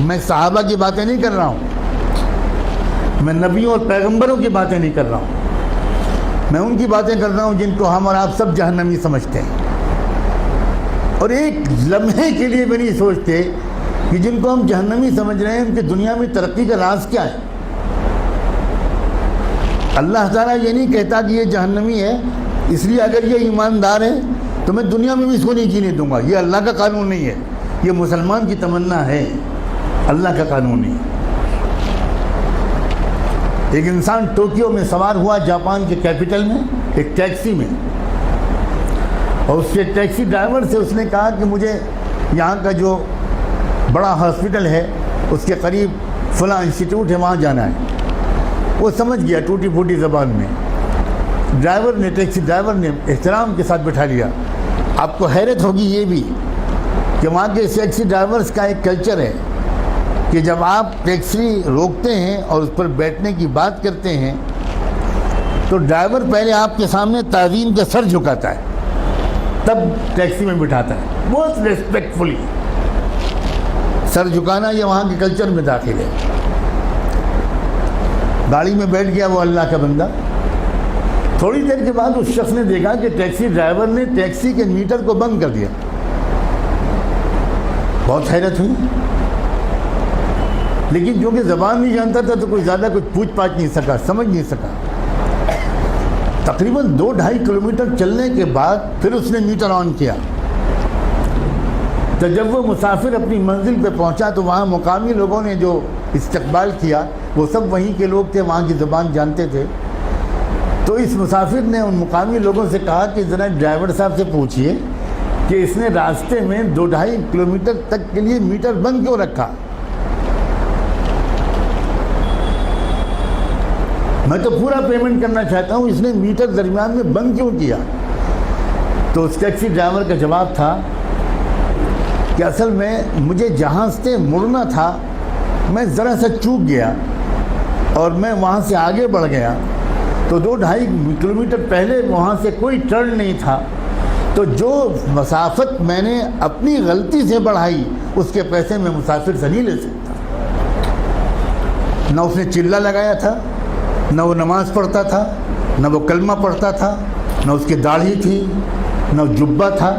میں صحابہ کی باتیں نہیں کر رہا ہوں، میں نبیوں اور پیغمبروں کی باتیں نہیں کر رہا ہوں، میں ان کی باتیں کر رہا ہوں جن کو ہم اور آپ سب جہنمی سمجھتے ہیں، اور ایک لمحے کے لیے بھی نہیں سوچتے کہ جن کو ہم جہنمی سمجھ رہے ہیں ان کی دنیا میں ترقی کا راز کیا ہے۔ اللہ تعالیٰ یہ نہیں کہتا کہ یہ جہنمی ہے اس لیے اگر یہ ایماندار ہے تو میں دنیا میں بھی اس کو نہیں جینے دوں گا، یہ اللہ کا قانون نہیں ہے، یہ مسلمان کی تمنا ہے، اللہ کا قانون نہیں۔ ایک انسان ٹوکیو میں سوار ہوا جاپان کے کیپٹل میں ایک ٹیکسی میں، اور اس کے ٹیکسی ڈرائیور سے اس نے کہا کہ مجھے یہاں کا جو بڑا ہاسپٹل ہے اس کے قریب فلاں انسٹیٹیوٹ ہے وہاں جانا ہے۔ وہ سمجھ گیا ٹوٹی پھوٹی زبان میں، ٹیکسی ڈرائیور نے احترام کے ساتھ بٹھا لیا۔ آپ کو حیرت ہوگی یہ بھی کہ وہاں کے ٹیکسی ڈرائیورز کا ایک کلچر ہے کہ جب آپ ٹیکسی روکتے ہیں اور اس پر بیٹھنے کی بات کرتے ہیں تو ڈرائیور پہلے آپ کے سامنے تعظیم کا سر جھکاتا ہے، تب ٹیکسی میں بٹھاتا ہے، بہت ریسپیکٹفلی۔ سر جھکانا یہ وہاں کے کلچر میں داخل ہے۔ گاڑی میں بیٹھ گیا وہ اللہ کا بندہ، تھوڑی دیر کے بعد اس شخص نے دیکھا کہ ٹیکسی ڈرائیور نے ٹیکسی کے میٹر کو بند کر دیا۔ بہت حیرت ہوئی، لیکن کیونکہ زبان نہیں جانتا تھا تو کوئی زیادہ کچھ پوچھ پاچھ نہیں سکا، سمجھ نہیں سکا۔ تقریباً 2-2.5 کلومیٹر چلنے کے بعد پھر اس نے میٹر آن کیا، تو جب وہ مسافر اپنی منزل پہ پہنچا تو وہاں مقامی لوگوں نے جو استقبال کیا وہ سب وہیں کے لوگ تھے، وہاں کی زبان جانتے تھے۔ تو اس مسافر نے ان مقامی لوگوں سے کہا کہ ذرا ڈرائیور صاحب سے پوچھئے کہ اس نے راستے میں 2-2.5 کلومیٹر تک کے لیے میٹر بند کیوں رکھا؟ میں تو پورا پیمنٹ کرنا چاہتا ہوں، اس نے میٹر درمیان میں بند کیوں کیا؟ تو اس ٹیکسی ڈرائیور کا جواب تھا کہ اصل میں مجھے جہاں سے مڑنا تھا میں ذرا سا چوک گیا اور میں وہاں سے آگے بڑھ گیا، تو 2-2.5 کلومیٹر پہلے وہاں سے کوئی ٹرن نہیں تھا، تو جو مسافت میں نے اپنی غلطی سے بڑھائی اس کے پیسے میں مسافر سے نہیں لے سکتا۔ نہ اس نے چلہ لگایا تھا، نہ وہ نماز پڑھتا تھا، نہ وہ کلمہ پڑھتا تھا، نہ اس کی داڑھی تھی، نہ جبہ تھا،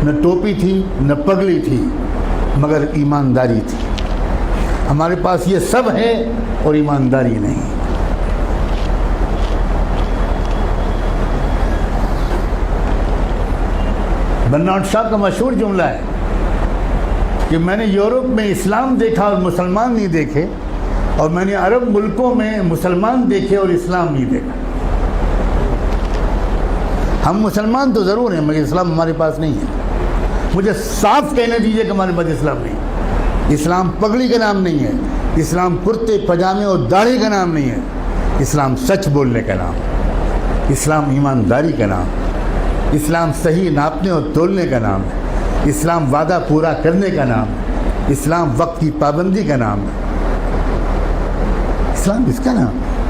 نہ ٹوپی تھی، نہ پگڑی تھی، مگر ایمانداری تھی۔ ہمارے پاس یہ سب ہے اور ایمانداری نہیں۔ برنارڈ شاہ کا مشہور جملہ ہے کہ میں نے یورپ میں اسلام دیکھا اور مسلمان نہیں دیکھے، اور میں نے عرب ملکوں میں مسلمان دیکھے اور اسلام نہیں دیکھا۔ ہم مسلمان تو ضرور ہیں مگر اسلام ہمارے پاس نہیں ہے۔ مجھے صاف کہنے دیجئے کہ ہمارے پاس اسلام نہیں ہے۔ اسلام پگڑی کا نام نہیں ہے، اسلام کرتے پجامے اور داڑھی کا نام نہیں ہے، اسلام سچ بولنے کا نام، اسلام ایمانداری کا نام، اسلام صحیح ناپنے اور تولنے کا نام ہے، اسلام وعدہ پورا کرنے کا نام ہے، اسلام وقت کی پابندی کا نام ہے، اسلام اس کا نام ہے۔